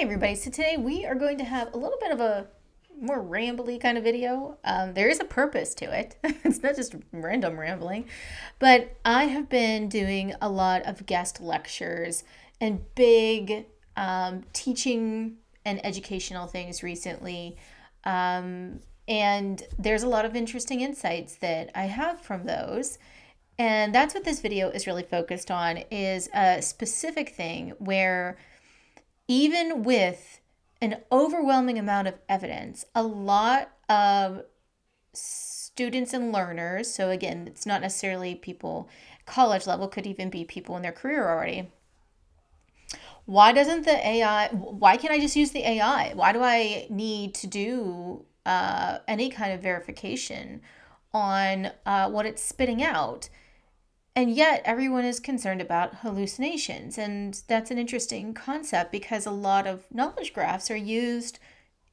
Hey everybody, so today we are going to have a little bit of a more rambly kind of video. There is a purpose to it. It's not just random rambling, but I have been doing a lot of guest lectures and big teaching and educational things recently. And there's a lot of interesting insights that I have from those. And that's what this video is really focused on, is a specific thing where even with an overwhelming amount of evidence, a lot of students and learners, so again, it's not necessarily people college level, could even be people in their career already. Why doesn't the AI, why can't I just use the AI? Why do I need to do any kind of verification on what it's spitting out? And yet everyone is concerned about hallucinations. And that's an interesting concept because a lot of knowledge graphs are used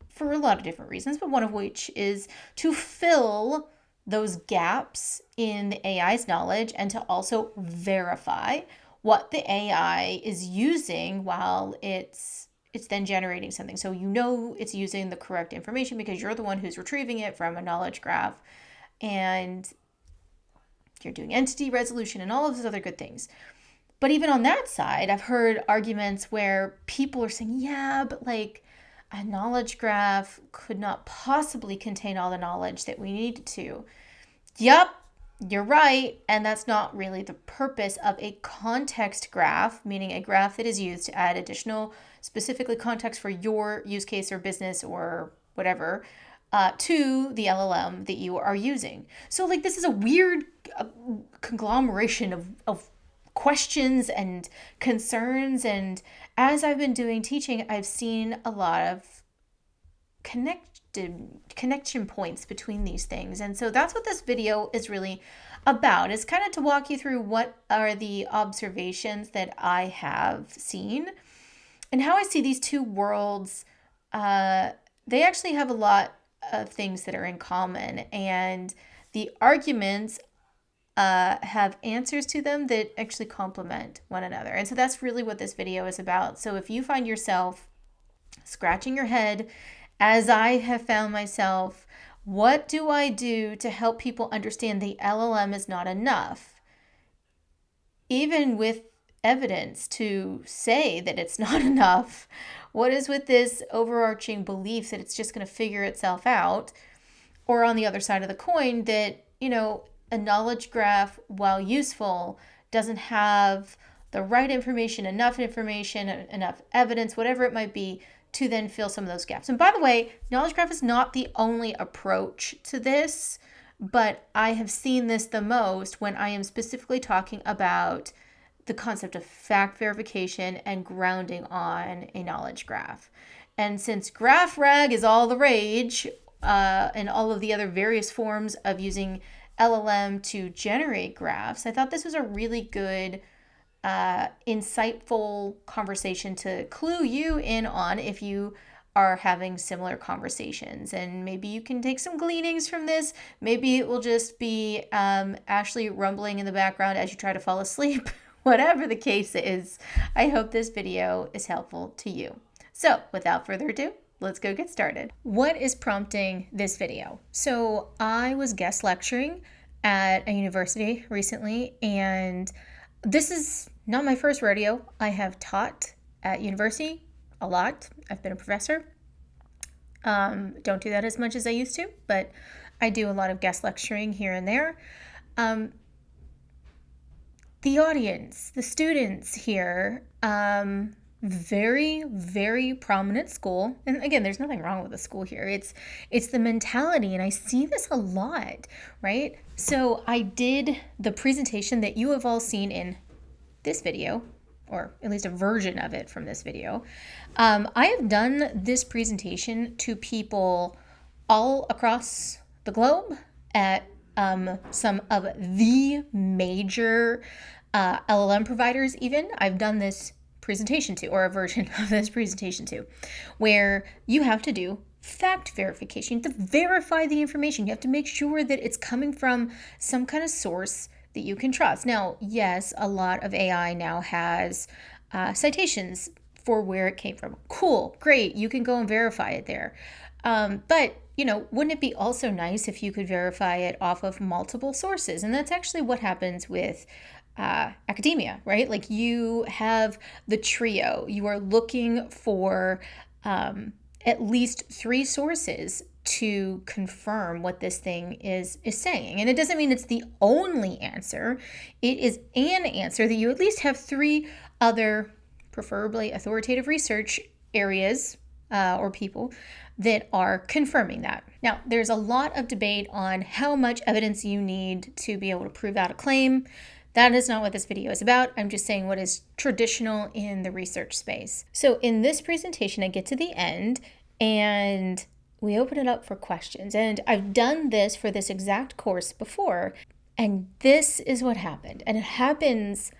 for a lot of different reasons, but one of which is to fill those gaps in the AI's knowledge and to also verify what the AI is using while it's then generating something. So you know it's using the correct information because you're the one who's retrieving it from a knowledge graph. And you're doing entity resolution and all of those other good things. But even on that side, I've heard arguments where people are saying, yeah, but like a knowledge graph could not possibly contain all the knowledge that we need to. Yep, you're right. And that's not really the purpose of a context graph, meaning a graph that is used to add additional, specifically context for your use case or business or whatever, to the LLM that you are using. So like this is a weird conglomeration of questions and concerns. And as I've been doing teaching, I've seen a lot of connection points between these things. And so that's what this video is really about. It's kind of to walk you through what are the observations that I have seen and how I see these two worlds. They actually have a lot of things that are in common, and the arguments have answers to them that actually complement one another. And so that's really what this video is about. So if you find yourself scratching your head, as I have found myself, what do I do to help people understand the LLM is not enough? Even with evidence to say that it's not enough, what is with this overarching belief that it's just going to figure itself out? Or on the other side of the coin, that, a knowledge graph, while useful, doesn't have the right information, enough evidence, whatever it might be, to then fill some of those gaps. And by the way, knowledge graph is not the only approach to this, but I have seen this the most when I am specifically talking about the concept of fact verification and grounding on a knowledge graph. And since graph rag is all the rage, and all of the other various forms of using LLM to generate graphs, I thought this was a really good, insightful conversation to clue you in on if you are having similar conversations. And maybe you can take some gleanings from this. Maybe it will just be Ashleigh rumbling in the background as you try to fall asleep. Whatever the case is, I hope this video is helpful to you. So without further ado, let's go get started. What is prompting this video? So I was guest lecturing at a university recently, and this is not my first rodeo. I have taught at university a lot. I've been a professor. Don't do that as much as I used to, but I do a lot of guest lecturing here and there. The audience, the students here, very, very prominent school. And again, there's nothing wrong with the school here. It's the mentality, and I see this a lot, right? So I did the presentation that you have all seen in this video, or at least a version of it from this video. I have done this presentation to people all across the globe at some of the major LLM providers even. I've done this presentation to, or a version of this presentation to, where you have to do fact verification. You have to verify the information. You have to make sure that it's coming from some kind of source that you can trust. Now, yes, a lot of AI now has citations for where it came from. Cool, great, you can go and verify it there. But, wouldn't it be also nice if you could verify it off of multiple sources? And that's actually what happens with academia, right? Like you have the trio. You are looking for at least 3 sources to confirm what this thing is saying. And it doesn't mean it's the only answer. It is an answer that you at least have 3 other, preferably authoritative research areas or people that are confirming that. Now, there's a lot of debate on how much evidence you need to be able to prove out a claim. That is not what this video is about. I'm just saying what is traditional in the research space. So in this presentation, I get to the end and we open it up for questions. And I've done this for this exact course before. And this is what happened. And it happens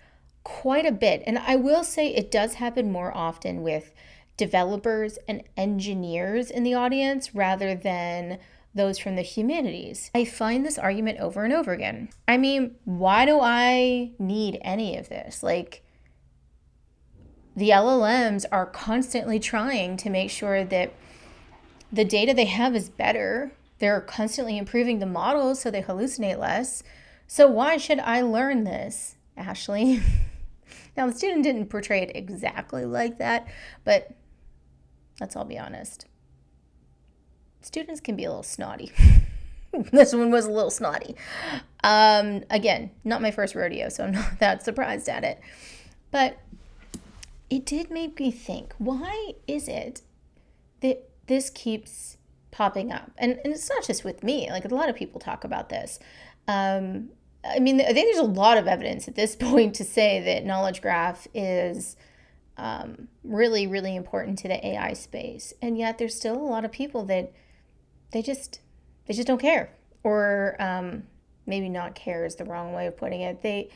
quite a bit. And I will say it does happen more often with developers and engineers in the audience rather than those from the humanities. I find this argument over and over again. I mean, why do I need any of this? Like, the LLMs are constantly trying to make sure that the data they have is better. They're constantly improving the models so they hallucinate less. So why should I learn this, Ashleigh? Now, the student didn't portray it exactly like that, but let's all be honest. Students can be a little snotty. This one was a little snotty. Again, not my first rodeo, so I'm not that surprised at it. But it did make me think, why is it that this keeps popping up? And it's not just with me. Like, a lot of people talk about this. I mean, I think there's a lot of evidence at this point to say that knowledge graph is really, really important to the AI space. And yet there's still a lot of people that they just don't care. Or maybe not care is the wrong way of putting it. They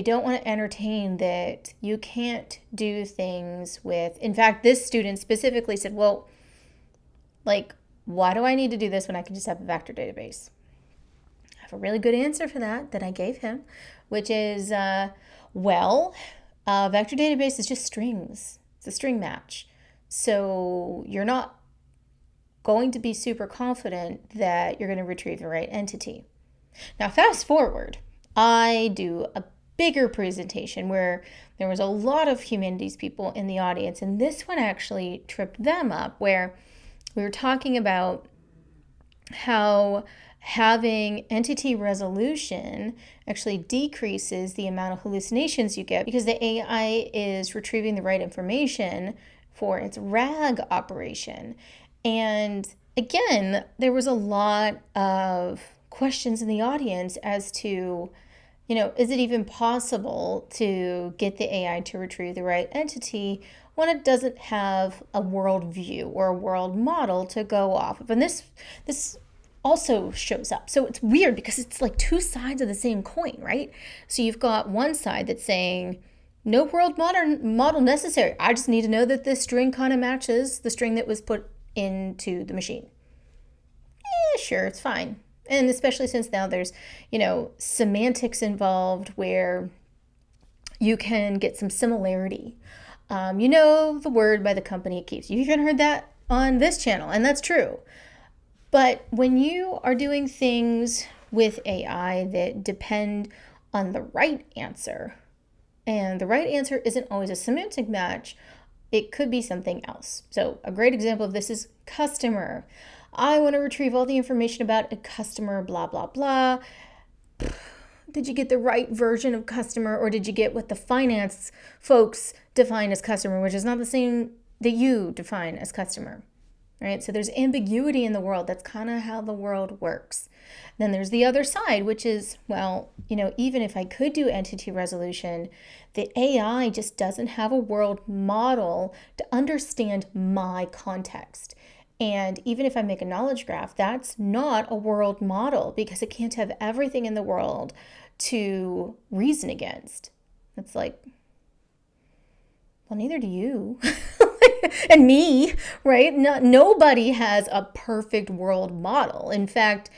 don't want to entertain that you can't do things with, in fact, this student specifically said, well, like, why do I need to do this when I can just have a vector database? I have a really good answer for that I gave him, which is, vector database is just strings. It's a string match. So you're not going to be super confident that you're going to retrieve the right entity. Now, fast forward, I do a bigger presentation where there was a lot of humanities people in the audience, and this one actually tripped them up, where we were talking about how having entity resolution actually decreases the amount of hallucinations you get because the AI is retrieving the right information for its RAG operation. And again, there was a lot of questions in the audience as to, is it even possible to get the AI to retrieve the right entity when it doesn't have a world view or a world model to go off of? And this also shows up. So it's weird because it's like 2 sides of the same coin, right? So you've got one side that's saying, no world model necessary. I just need to know that this string kind of matches the string that was put into the machine. Sure, it's fine. And especially since now there's, semantics involved where you can get some similarity. The word by the company it keeps. You've even heard that on this channel, and that's true. But when you are doing things with AI that depend on the right answer, and the right answer isn't always a semantic match, it could be something else. So a great example of this is customer. I want to retrieve all the information about a customer, blah, blah, blah. Did you get the right version of customer, or did you get what the finance folks define as customer, which is not the same that you define as customer, right? So there's ambiguity in the world. That's kind of how the world works. Then there's the other side, which is, even if I could do entity resolution, the AI just doesn't have a world model to understand my context. And even if I make a knowledge graph, that's not a world model because it can't have everything in the world to reason against. It's like, well, neither do you. And me, right? Nobody has a perfect world model. In fact,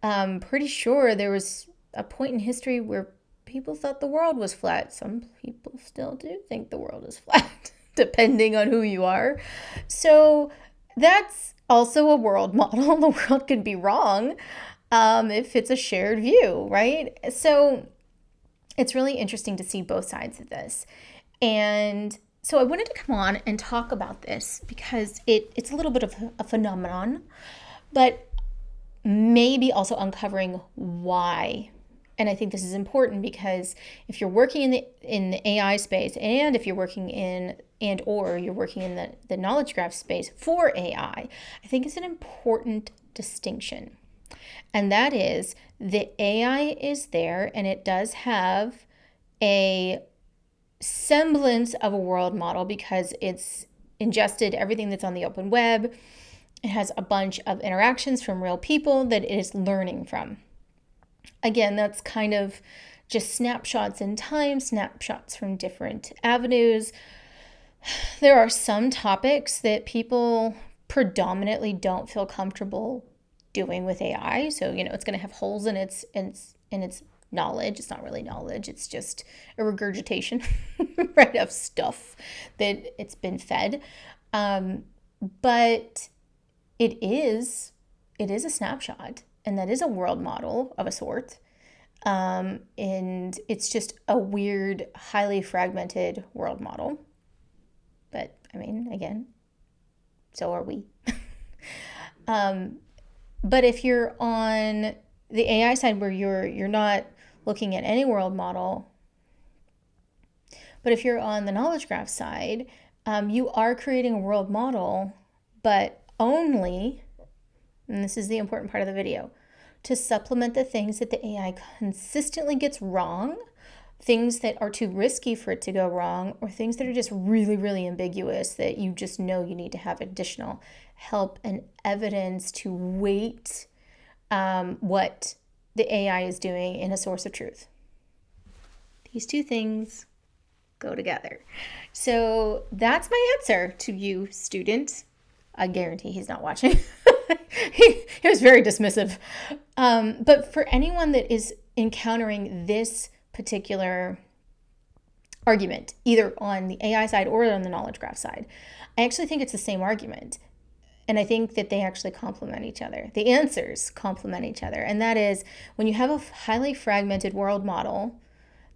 I'm pretty sure there was a point in history where people thought the world was flat. Some people still do think the world is flat. depending on who you are. So that's also a world model. The world could be wrong if it's a shared view, right? So it's really interesting to see both sides of this. And so I wanted to come on and talk about this because it's a little bit of a phenomenon, but maybe also uncovering why. And I think this is important because if you're working in the AI space, and if you're working in you're working in the knowledge graph space for AI, I think it's an important distinction. And that is the AI is there and it does have a semblance of a world model because it's ingested everything that's on the open web. It has a bunch of interactions from real people that it is learning from. Again, that's kind of just snapshots in time, snapshots from different avenues. There are some topics that people predominantly don't feel comfortable doing with AI. So, it's going to have holes in its knowledge. It's not really knowledge. It's just a regurgitation, right, of stuff that it's been fed. But it is a snapshot, and that is a world model of a sort. And it's just a weird, highly fragmented world model. But again, so are we. But if you're on the AI side where you're not looking at any world model, but if you're on the knowledge graph side, you are creating a world model, but only, and this is the important part of the video, to supplement the things that the AI consistently gets wrong, things that are too risky for it to go wrong, or things that are just really, really ambiguous that you just know you need to have additional help and evidence to weight what the AI is doing in a source of truth. These two things go together. So that's my answer to you, student. I guarantee he's not watching. he was very dismissive. But for anyone that is encountering this particular argument, either on the AI side or on the knowledge graph side, I actually think it's the same argument. And I think that they actually complement each other. The answers complement each other. And that is when you have a highly fragmented world model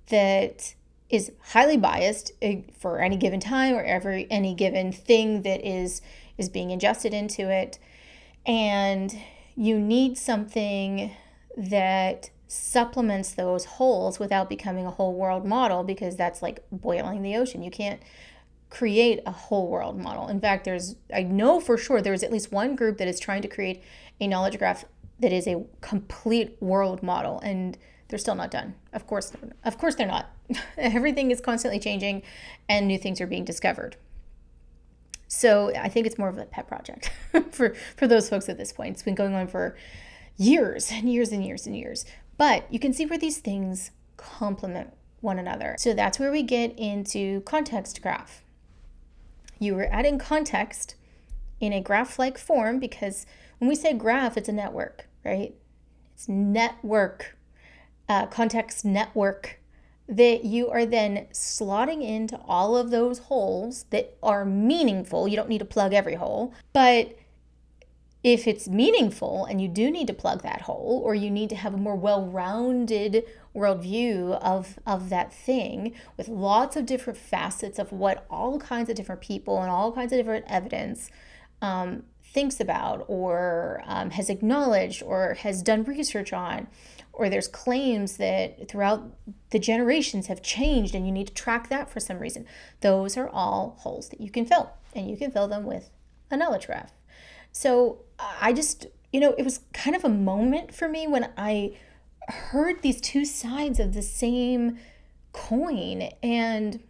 that is highly biased for any given time or any given thing that is being ingested into it, and you need something that supplements those holes without becoming a whole world model, because that's like boiling the ocean. You can't create a whole world model. In fact, I know for sure there's at least one group that is trying to create a knowledge graph that is a complete world model, and they're still not done. Of course they're not. Everything is constantly changing and new things are being discovered. So I think it's more of a pet project for those folks at this point. It's been going on for years and years and years and years. But you can see where these things complement one another. So that's where we get into context graph. You are adding context in a graph-like form, because when we say graph, it's a network, right? It's network, context network, that you are then slotting into all of those holes that are meaningful. You don't need to plug every hole, but if it's meaningful and you do need to plug that hole, or you need to have a more well-rounded worldview of that thing with lots of different facets of what all kinds of different people and all kinds of different evidence thinks about, or has acknowledged, or has done research on, or there's claims that throughout the generations have changed and you need to track that for some reason. Those are all holes that you can fill, and you can fill them with a knowledge graph. So I just, it was kind of a moment for me when I heard these two sides of the same coin, and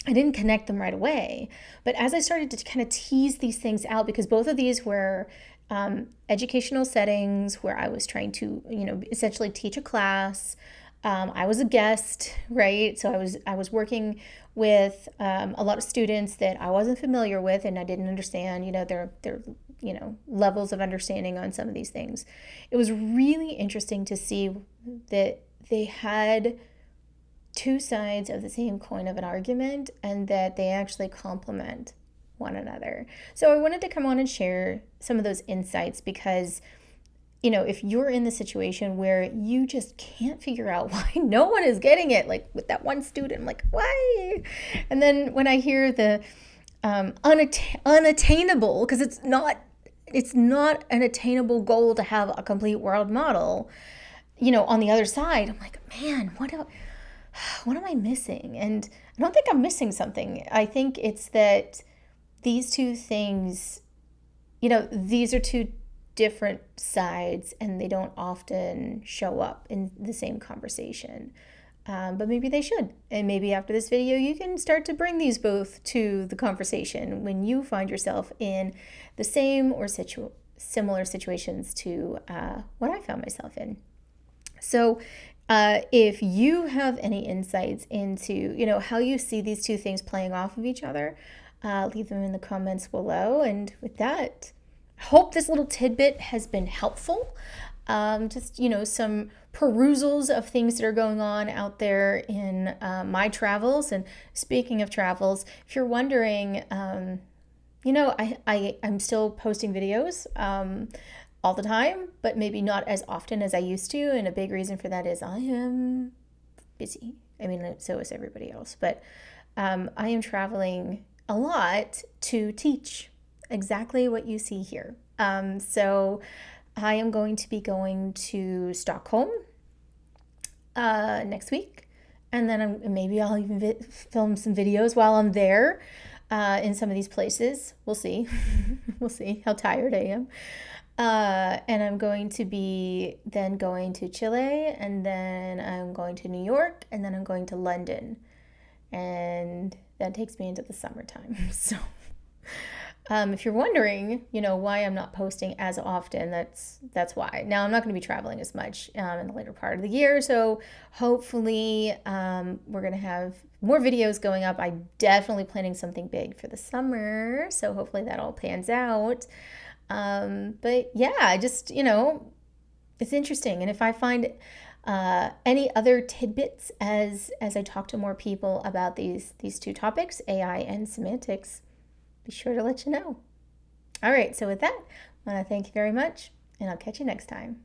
I didn't connect them right away. But as I started to kind of tease these things out, because both of these were educational settings where I was trying to, essentially teach a class. I was a guest, right? So I was working with a lot of students that I wasn't familiar with, and I didn't understand, their levels of understanding on some of these things. It was really interesting to see that they had two sides of the same coin of an argument and that they actually complement one another. So I wanted to come on and share some of those insights because, you know, if you're in the situation where you just can't figure out why no one is getting it, like with that one student, I'm like, why? And then when I hear the unattainable, because it's not an attainable goal to have a complete world model, you know, on the other side, I'm like, man, what am I missing? And I don't think I'm missing something. I think it's that these two things, you know, these are two different sides and they don't often show up in the same conversation. But maybe they should. And maybe after this video, you can start to bring these both to the conversation when you find yourself in the same or similar situations to what I found myself in. So if you have any insights into, you know, how you see these two things playing off of each other, leave them in the comments below. And with that, I hope this little tidbit has been helpful. Just, you know, some perusals of things that are going on out there in my travels. And speaking of travels, if you're wondering, you know, I'm still posting videos all the time, but maybe not as often as I used to. And a big reason for that is I am busy. I mean, so is everybody else. But I am traveling a lot to teach exactly what you see here. So I am going to be going to Stockholm next week. And then maybe I'll even film some videos while I'm there in some of these places. We'll see. We'll see how tired I am. And I'm going to be then going to Chile, and then I'm going to New York, and then I'm going to London. And that takes me into the summertime. So if you're wondering, you know, why I'm not posting as often, that's why. Now, I'm not going to be traveling as much in the later part of the year, so hopefully we're going to have more videos going up. I'm definitely planning something big for the summer, so hopefully that all pans out. But yeah, just, you know, it's interesting. And if I find any other tidbits as I talk to more people about these two topics, AI and semantics, be sure to let you know. All right, so with that, I want to thank you very much, and I'll catch you next time.